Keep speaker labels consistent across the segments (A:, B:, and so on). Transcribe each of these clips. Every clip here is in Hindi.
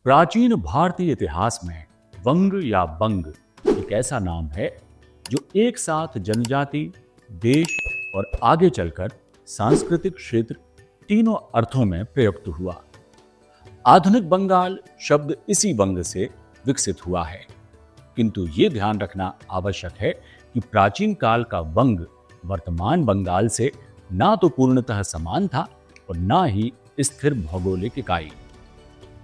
A: प्राचीन भारतीय इतिहास में वंग या बंग एक ऐसा नाम है जो एक साथ जनजाति, देश और आगे चलकर सांस्कृतिक क्षेत्र तीनों अर्थों में प्रयुक्त हुआ। आधुनिक बंगाल शब्द इसी वंग से विकसित हुआ है, किंतु ये ध्यान रखना आवश्यक है कि प्राचीन काल का वंग वर्तमान बंगाल से ना तो पूर्णतः समान था और ना ही स्थिर भौगोलिक इकाई।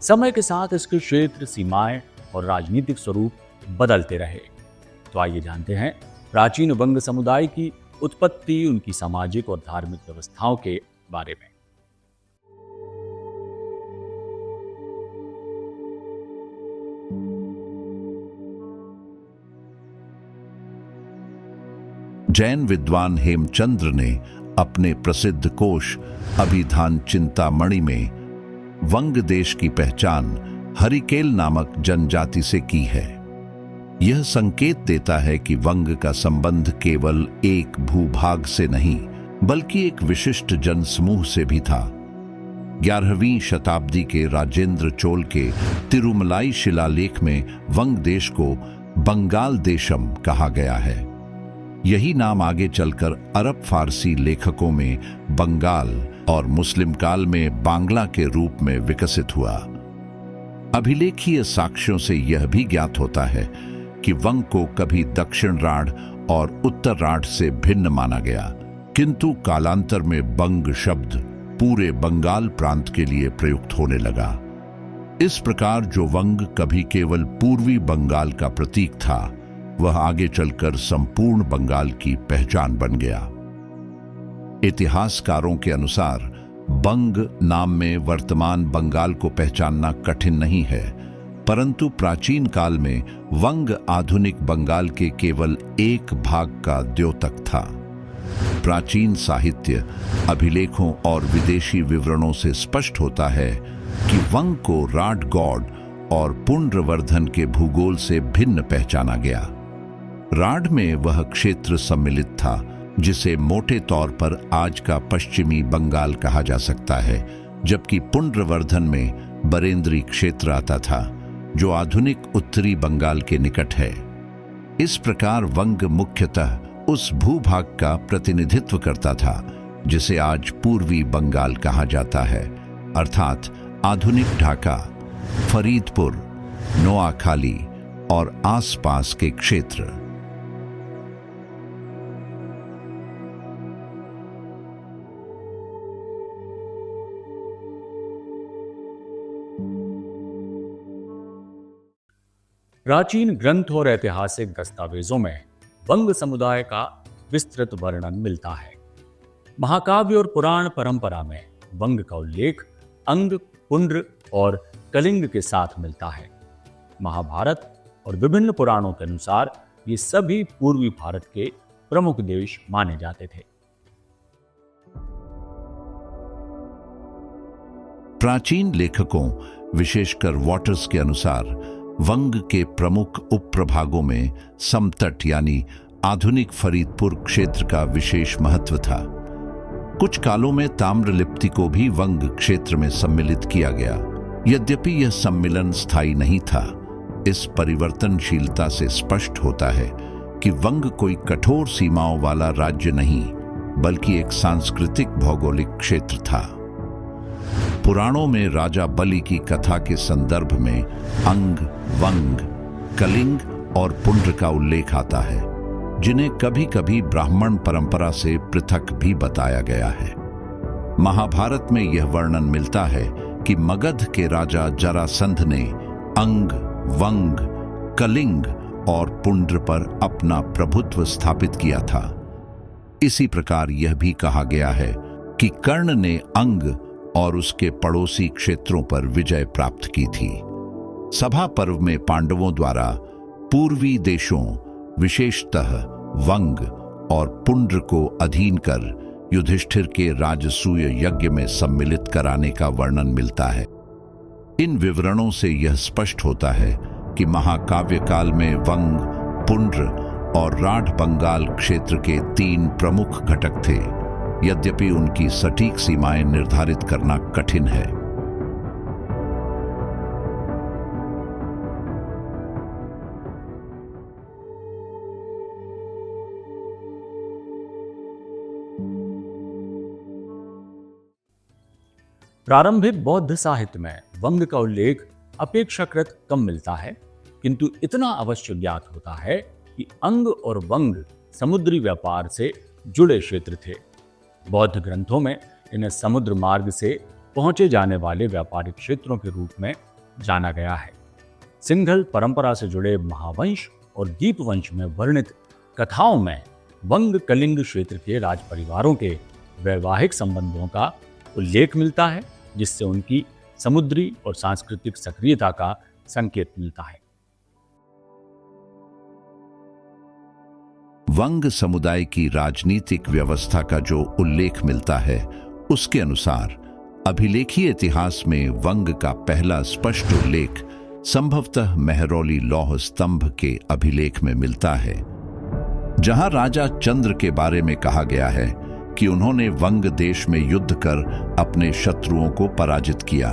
A: समय के साथ इसके क्षेत्र, सीमाएं और राजनीतिक स्वरूप बदलते रहे। तो आइए जानते हैं प्राचीन वंग समुदाय की उत्पत्ति, उनकी सामाजिक और धार्मिक व्यवस्थाओं के बारे में।
B: जैन विद्वान हेमचंद्र ने अपने प्रसिद्ध कोश अभिधान चिंतामणि में वंग देश की पहचान हरिकेल नामक जनजाति से की है। यह संकेत देता है कि वंग का संबंध केवल एक भूभाग से नहीं बल्कि एक विशिष्ट जनसमूह से भी था। 11वीं शताब्दी के राजेंद्र चोल के तिरुमलाई शिलालेख में वंग देश को बंगाल देशम कहा गया है। यही नाम आगे चलकर अरब फारसी लेखकों में बंगाल और मुस्लिम काल में बांग्ला के रूप में विकसित हुआ। अभिलेखीय साक्ष्यों से यह भी ज्ञात होता है कि वंग को कभी दक्षिण राढ़ और उत्तर राढ़ से भिन्न माना गया, किंतु कालांतर में बंग शब्द पूरे बंगाल प्रांत के लिए प्रयुक्त होने लगा। इस प्रकार जो वंग कभी केवल पूर्वी बंगाल का प्रतीक था, वह आगे चलकर संपूर्ण बंगाल की पहचान बन गया। इतिहासकारों के अनुसार बंग नाम में वर्तमान बंगाल को पहचानना कठिन नहीं है, परंतु प्राचीन काल में वंग आधुनिक बंगाल के केवल एक भाग का द्योतक था। प्राचीन साहित्य, अभिलेखों और विदेशी विवरणों से स्पष्ट होता है कि वंग को राढ़गौड़ और पुंड्रवर्धन के भूगोल से भिन्न पहचाना गया। राढ़ में वह क्षेत्र सम्मिलित था जिसे मोटे तौर पर आज का पश्चिमी बंगाल कहा जा सकता है, जबकि पुंड्रवर्धन में बरेंद्री क्षेत्र आता था जो आधुनिक उत्तरी बंगाल के निकट है। इस प्रकार वंग मुख्यतः उस भूभाग का प्रतिनिधित्व करता था जिसे आज पूर्वी बंगाल कहा जाता है, अर्थात आधुनिक ढाका, फरीदपुर, नोआखाली और आसपास के क्षेत्र।
A: प्राचीन ग्रंथ और ऐतिहासिक दस्तावेजों में वंग समुदाय का विस्तृत वर्णन मिलता है। महाकाव्य और पुराण परंपरा में वंग का उल्लेख अंग, पुंड्र और कलिंग के साथ मिलता है। महाभारत और विभिन्न पुराणों के अनुसार ये सभी पूर्वी भारत के प्रमुख देश माने जाते थे।
B: प्राचीन लेखकों, विशेषकर वॉटर्स के अनुसार वंग के प्रमुख उपप्रभागों में समतट यानी आधुनिक फरीदपुर क्षेत्र का विशेष महत्व था। कुछ कालों में ताम्रलिप्ति को भी वंग क्षेत्र में सम्मिलित किया गया, यद्यपि यह सम्मिलन स्थायी नहीं था। इस परिवर्तनशीलता से स्पष्ट होता है कि वंग कोई कठोर सीमाओं वाला राज्य नहीं बल्कि एक सांस्कृतिक भौगोलिक क्षेत्र था। पुराणों में राजा बलि की कथा के संदर्भ में अंग, वंग, कलिंग और पुंड्र का उल्लेख आता है, जिन्हें कभी कभी ब्राह्मण परंपरा से पृथक भी बताया गया है। महाभारत में यह वर्णन मिलता है कि मगध के राजा जरासंध ने अंग, वंग, कलिंग और पुंड्र पर अपना प्रभुत्व स्थापित किया था। इसी प्रकार यह भी कहा गया है कि कर्ण ने अंग और उसके पड़ोसी क्षेत्रों पर विजय प्राप्त की थी। सभा पर्व में पांडवों द्वारा पूर्वी देशों, विशेषतः वंग और पुंड्र को अधीन कर युधिष्ठिर के राजसूय यज्ञ में सम्मिलित कराने का वर्णन मिलता है। इन विवरणों से यह स्पष्ट होता है कि महाकाव्य काल में वंग, पुंड्र और राढ़ बंगाल क्षेत्र के 3 प्रमुख घटक थे, यद्यपि उनकी सटीक सीमाएं निर्धारित करना कठिन है।
A: प्रारंभिक बौद्ध साहित्य में वंग का उल्लेख अपेक्षाकृत कम मिलता है, किंतु इतना अवश्य ज्ञात होता है कि अंग और वंग समुद्री व्यापार से जुड़े क्षेत्र थे। बौद्ध ग्रंथों में इन्हें समुद्र मार्ग से पहुंचे जाने वाले व्यापारिक क्षेत्रों के रूप में जाना गया है। सिंघल परंपरा से जुड़े महावंश और दीपवंश में वर्णित कथाओं में वंग कलिंग क्षेत्र के राज परिवारों के वैवाहिक संबंधों का उल्लेख मिलता है, जिससे उनकी समुद्री और सांस्कृतिक सक्रियता का संकेत मिलता है।
B: वंग समुदाय की राजनीतिक व्यवस्था का जो उल्लेख मिलता है, उसके अनुसार अभिलेखीय इतिहास में वंग का पहला स्पष्ट उल्लेख संभवतः मेहरौली लौह स्तंभ के अभिलेख में मिलता है, जहां राजा चंद्र के बारे में कहा गया है कि उन्होंने वंग देश में युद्ध कर अपने शत्रुओं को पराजित किया।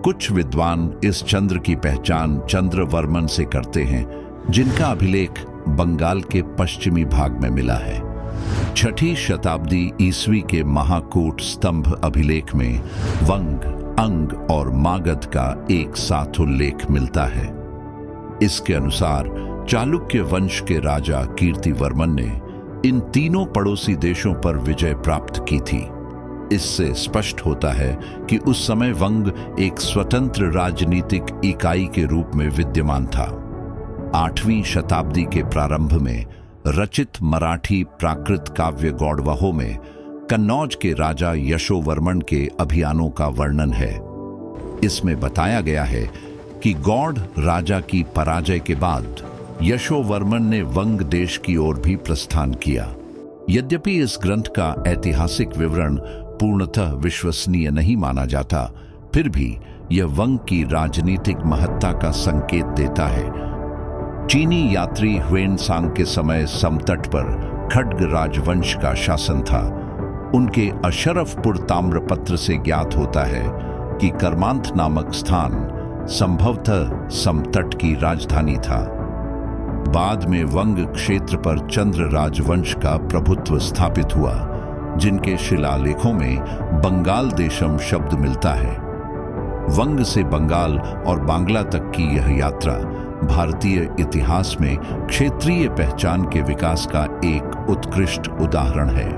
B: कुछ विद्वान इस चंद्र की पहचान चंद्रवर्मन से करते हैं, जिनका अभिलेख बंगाल के पश्चिमी भाग में मिला है। 6ठी शताब्दी ईस्वी के महाकूट स्तंभ अभिलेख में वंग, अंग और मागध का एक साथ उल्लेख मिलता है। इसके अनुसार चालुक्य वंश के राजा कीर्तिवर्मन ने इन तीनों पड़ोसी देशों पर विजय प्राप्त की थी। इससे स्पष्ट होता है कि उस समय वंग एक स्वतंत्र राजनीतिक इकाई के रूप में विद्यमान था। 8वीं शताब्दी के प्रारंभ में रचित मराठी प्राकृत काव्य गौड़वहों में कन्नौज के राजा यशोवर्मन के अभियानों का वर्णन है। इसमें बताया गया है कि गौड़ राजा की पराजय के बाद यशोवर्मन ने वंग देश की ओर भी प्रस्थान किया। यद्यपि इस ग्रंथ का ऐतिहासिक विवरण पूर्णतः विश्वसनीय नहीं माना जाता, फिर भी यह वंग की राजनीतिक महत्ता का संकेत देता है। चीनी यात्री ह्वेनसांग के समय समतट पर खड्ग राजवंश का शासन था। उनके अशरफपुर ताम्रपत्र से ज्ञात होता है कि कर्मांत नामक स्थान संभवतः समतट की राजधानी था। बाद में वंग क्षेत्र पर चंद्र राजवंश का प्रभुत्व स्थापित हुआ, जिनके शिलालेखों में बंगाल देशम शब्द मिलता है। वंग से बंगाल और बांग्ला तक की यह यात्रा भारतीय इतिहास में क्षेत्रीय पहचान के विकास का एक उत्कृष्ट उदाहरण है।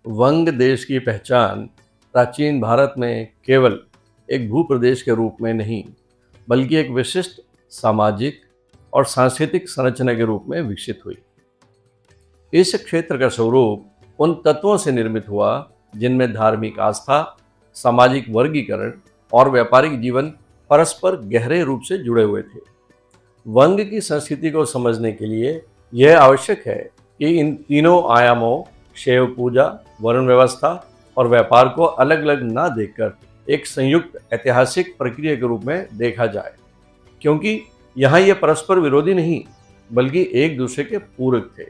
C: वंग देश की पहचान प्राचीन भारत में केवल एक भूप्रदेश के रूप में नहीं, बल्कि एक विशिष्ट सामाजिक और सांस्कृतिक संरचना के रूप में विकसित हुई। इस क्षेत्र का स्वरूप उन तत्वों से निर्मित हुआ जिनमें धार्मिक आस्था, सामाजिक वर्गीकरण और व्यापारिक जीवन परस्पर गहरे रूप से जुड़े हुए थे। वंग की संस्कृति को समझने के लिए यह आवश्यक है कि इन तीनों आयामों, शैव पूजा, वर्ण व्यवस्था और व्यापार को अलग अलग न देखकर एक संयुक्त ऐतिहासिक प्रक्रिया के रूप में देखा जाए, क्योंकि यहाँ ये परस्पर विरोधी नहीं बल्कि एक दूसरे के पूरक थे।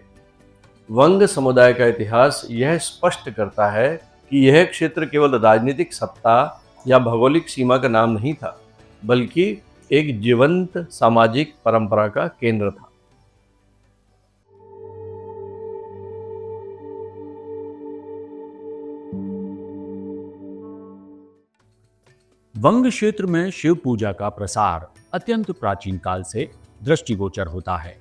C: वंग समुदाय का इतिहास यह स्पष्ट करता है कि यह क्षेत्र केवल राजनीतिक सत्ता या भौगोलिक सीमा का नाम नहीं था, बल्कि एक जीवंत सामाजिक परंपरा का केंद्र था।
A: वंग क्षेत्र में शिव पूजा का प्रसार अत्यंत प्राचीन काल से दृष्टिगोचर होता है।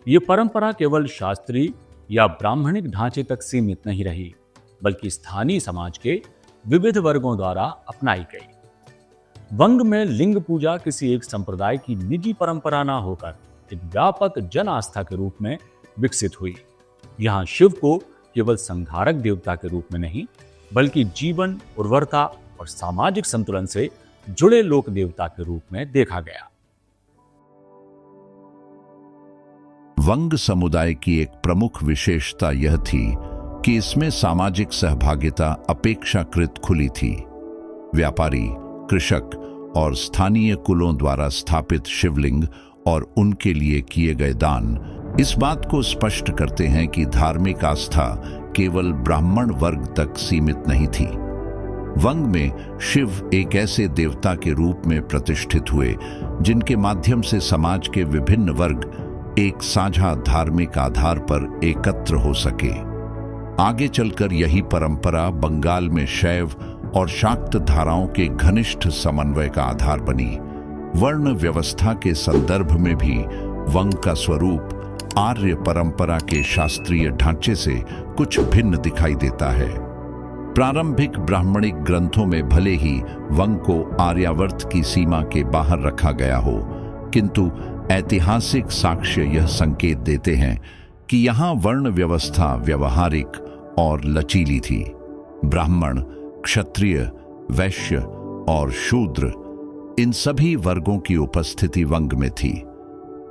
A: ये परंपरा केवल शास्त्रीय या ब्राह्मणिक ढांचे तक सीमित नहीं रही, बल्कि स्थानीय समाज के विविध वर्गों द्वारा अपनाई गई। वंग में लिंग पूजा किसी एक संप्रदाय की निजी परंपरा न होकर एक व्यापक जन आस्था के रूप में विकसित हुई। यहाँ शिव को केवल संहारक देवता के रूप में नहीं, बल्कि जीवन, उर्वरता और सामाजिक संतुलन से जुड़े लोक देवता के रूप में देखा गया।
B: वंग समुदाय की एक प्रमुख विशेषता यह थी कि इसमें सामाजिक सहभागिता अपेक्षाकृत खुली थी। व्यापारी, कृषक और स्थानीय कुलों द्वारा स्थापित शिवलिंग और उनके लिए किए गए दान इस बात को स्पष्ट करते हैं कि धार्मिक आस्था केवल ब्राह्मण वर्ग तक सीमित नहीं थी। वंग में शिव एक ऐसे देवता के रूप में प्रतिष्ठित हुए जिनके माध्यम से समाज के विभिन्न वर्ग एक साझा धार्मिक आधार पर एकत्र हो सके। आगे चलकर यही परंपरा बंगाल में शैव और शाक्त धाराओं के घनिष्ठ समन्वय का आधार बनी। वर्ण व्यवस्था के संदर्भ में भी वंग का स्वरूप आर्य परंपरा के शास्त्रीय ढांचे से कुछ भिन्न दिखाई देता है। प्रारंभिक ब्राह्मणिक ग्रंथों में भले ही वंग को आर्यावर्त की सीमा के बाहर रखा गया हो, किंतु ऐतिहासिक साक्ष्य यह संकेत देते हैं कि यहाँ वर्ण व्यवस्था व्यवहारिक और लचीली थी। ब्राह्मण, क्षत्रिय, वैश्य और शूद्र, इन सभी वर्गों की उपस्थिति वंग में थी,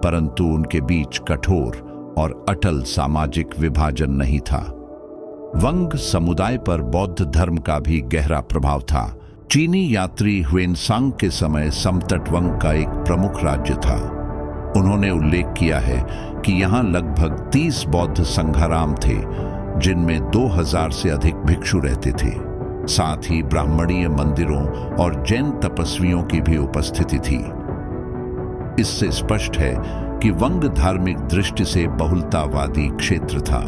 B: परंतु उनके बीच कठोर और अटल सामाजिक विभाजन नहीं था। वंग समुदाय पर बौद्ध धर्म का भी गहरा प्रभाव था। चीनी यात्री ह्वेनसांग के समय समतट वंग का एक प्रमुख राज्य था। उन्होंने उल्लेख किया है कि यहाँ लगभग 30 बौद्ध संघाराम थे, जिनमें 2000 से अधिक भिक्षु रहते थे। साथ ही ब्राह्मणीय मंदिरों और जैन तपस्वियों की भी उपस्थिति थी। इससे स्पष्ट है कि वंग धार्मिक दृष्टि से बहुलतावादी क्षेत्र था।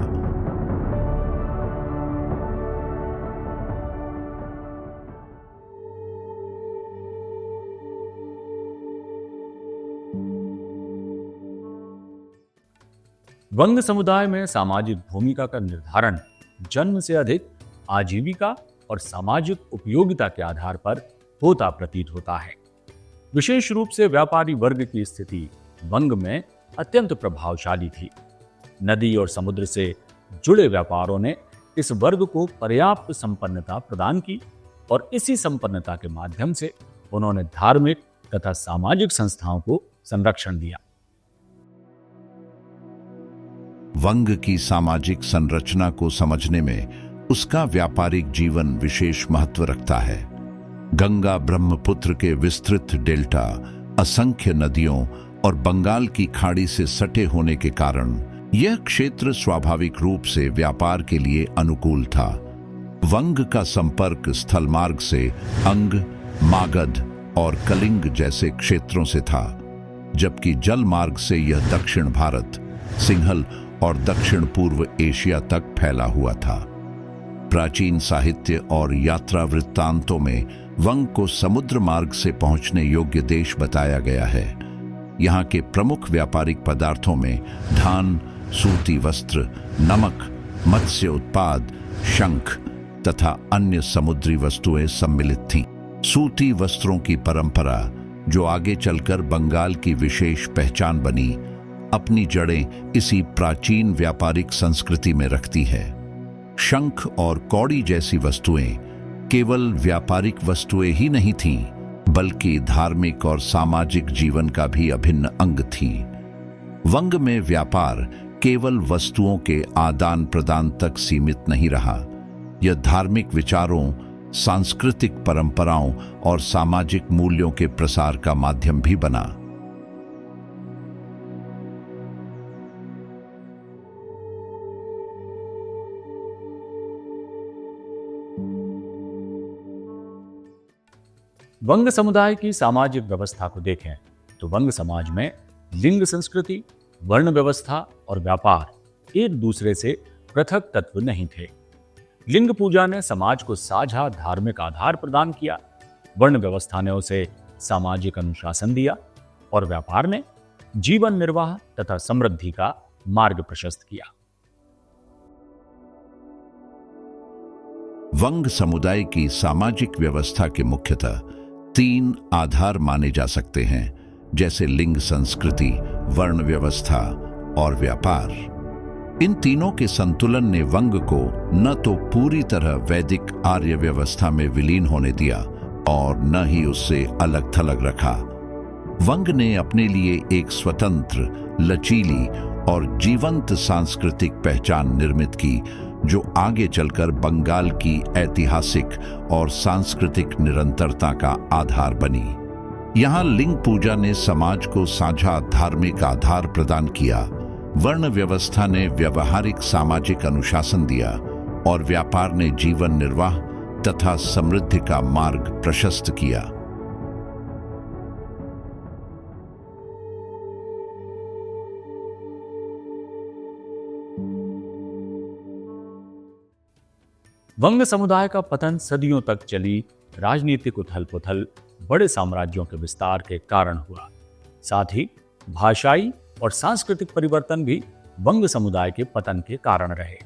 A: वंग समुदाय में सामाजिक भूमिका का निर्धारण जन्म से अधिक आजीविका और सामाजिक उपयोगिता के आधार पर होता प्रतीत होता है। विशेष रूप से व्यापारी वर्ग की स्थिति वंग में अत्यंत प्रभावशाली थी। नदी और समुद्र से जुड़े व्यापारों ने इस वर्ग को पर्याप्त संपन्नता प्रदान की और इसी संपन्नता के माध्यम से उन्होंने धार्मिक तथा सामाजिक संस्थाओं को संरक्षण दिया।
B: वंग की सामाजिक संरचना को समझने में उसका व्यापारिक जीवन विशेष महत्व रखता है। गंगा ब्रह्मपुत्र के विस्तृत डेल्टा, असंख्य नदियों और बंगाल की खाड़ी से सटे होने के कारण यह क्षेत्र स्वाभाविक रूप से व्यापार के लिए अनुकूल था। वंग का संपर्क स्थल मार्ग से अंग, मागध और कलिंग जैसे क्षेत्रों से था, जबकि जल मार्ग से यह दक्षिण भारत, सिंहल और दक्षिण पूर्व एशिया तक फैला हुआ था। प्राचीन साहित्य और यात्रा वृत्तांतों में वंग को समुद्र मार्ग से पहुंचने योग्य देश बताया गया है। यहाँ के प्रमुख व्यापारिक पदार्थों में धान, सूती वस्त्र, नमक, मत्स्य उत्पाद, शंख तथा अन्य समुद्री वस्तुएं सम्मिलित थीं। सूती वस्त्रों की परंपरा, जो आगे चलकर बंगाल की विशेष पहचान बनी, अपनी जड़ें इसी प्राचीन व्यापारिक संस्कृति में रखती है। शंख और कौड़ी जैसी वस्तुएं केवल व्यापारिक वस्तुएं ही नहीं थीं, बल्कि धार्मिक और सामाजिक जीवन का भी अभिन्न अंग थीं। वंग में व्यापार केवल वस्तुओं के आदान प्रदान तक सीमित नहीं रहा, यह धार्मिक विचारों, सांस्कृतिक परंपराओं और सामाजिक मूल्यों के प्रसार का माध्यम भी बना।
A: वंग समुदाय की सामाजिक व्यवस्था को देखें तो वंग समाज में लिंग संस्कृति, वर्ण व्यवस्था और व्यापार एक दूसरे से पृथक तत्व नहीं थे। लिंग पूजा ने समाज को साझा धार्मिक आधार प्रदान किया, वर्ण व्यवस्था ने उसे सामाजिक अनुशासन दिया और व्यापार ने जीवन निर्वाह तथा समृद्धि का मार्ग प्रशस्त किया।
B: वंग समुदाय की सामाजिक व्यवस्था के मुख्यतः 3 आधार माने जा सकते हैं, जैसे लिंग संस्कृति, वर्ण व्यवस्था और व्यापार। इन तीनों के संतुलन ने वंग को न तो पूरी तरह वैदिक आर्य व्यवस्था में विलीन होने दिया और न ही उससे अलग थलग रखा। वंग ने अपने लिए एक स्वतंत्र, लचीली और जीवंत सांस्कृतिक पहचान निर्मित की, जो आगे चलकर बंगाल की ऐतिहासिक और सांस्कृतिक निरंतरता का आधार बनी। यहाँ लिंग पूजा ने समाज को साझा धार्मिक आधार प्रदान किया, वर्ण व्यवस्था ने व्यवहारिक सामाजिक अनुशासन दिया और व्यापार ने जीवन निर्वाह तथा समृद्धि का मार्ग प्रशस्त किया।
A: वंग समुदाय का पतन सदियों तक चली राजनीतिक उथल पुथल, बड़े साम्राज्यों के विस्तार के कारण हुआ। साथ ही भाषाई और सांस्कृतिक परिवर्तन भी वंग समुदाय के पतन के कारण रहे।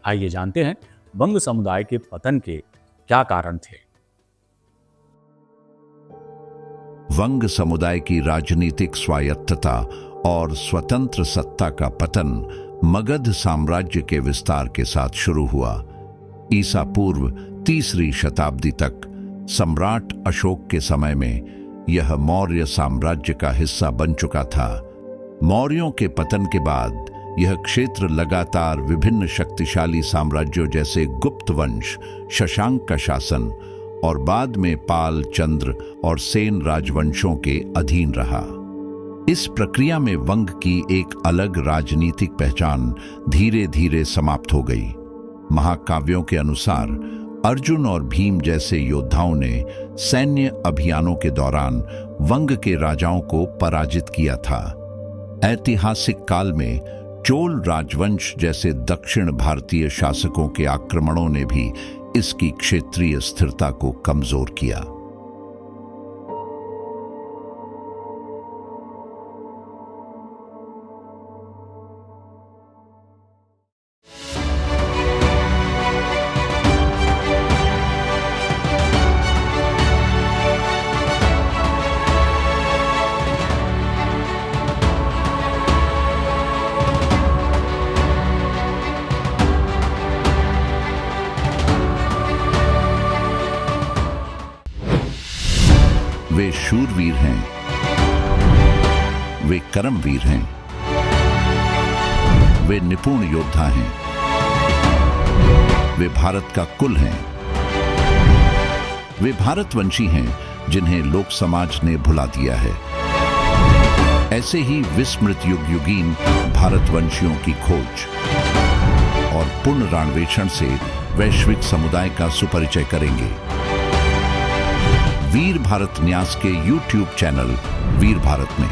A: आइए जानते हैं वंग समुदाय के पतन के क्या कारण थे।
B: वंग समुदाय की राजनीतिक स्वायत्तता और स्वतंत्र सत्ता का पतन मगध साम्राज्य के विस्तार के साथ शुरू हुआ। ईसा पूर्व 3री शताब्दी तक सम्राट अशोक के समय में यह मौर्य साम्राज्य का हिस्सा बन चुका था। मौर्यों के पतन के बाद यह क्षेत्र लगातार विभिन्न शक्तिशाली साम्राज्यों जैसे गुप्त वंश, शशांक का शासन और बाद में पाल, चंद्र और सेन राजवंशों के अधीन रहा। इस प्रक्रिया में वंग की एक अलग राजनीतिक पहचान धीरे धीरे समाप्त हो गई। महाकाव्यों के अनुसार अर्जुन और भीम जैसे योद्धाओं ने सैन्य अभियानों के दौरान वंग के राजाओं को पराजित किया था। ऐतिहासिक काल में चोल राजवंश जैसे दक्षिण भारतीय शासकों के आक्रमणों ने भी इसकी क्षेत्रीय स्थिरता को कमजोर किया। वे शूरवीर हैं, वे कर्मवीर हैं, वे निपुण योद्धा हैं, वे भारत का कुल हैं, वे भारतवंशी हैं जिन्हें लोक समाज ने भुला दिया है। ऐसे ही विस्मृत युगयुगीन भारतवंशियों की खोज और पुनरान्वेषण से वैश्विक समुदाय का सुपरिचय करेंगे। वीर भारत न्यास के YouTube चैनल वीर भारत में।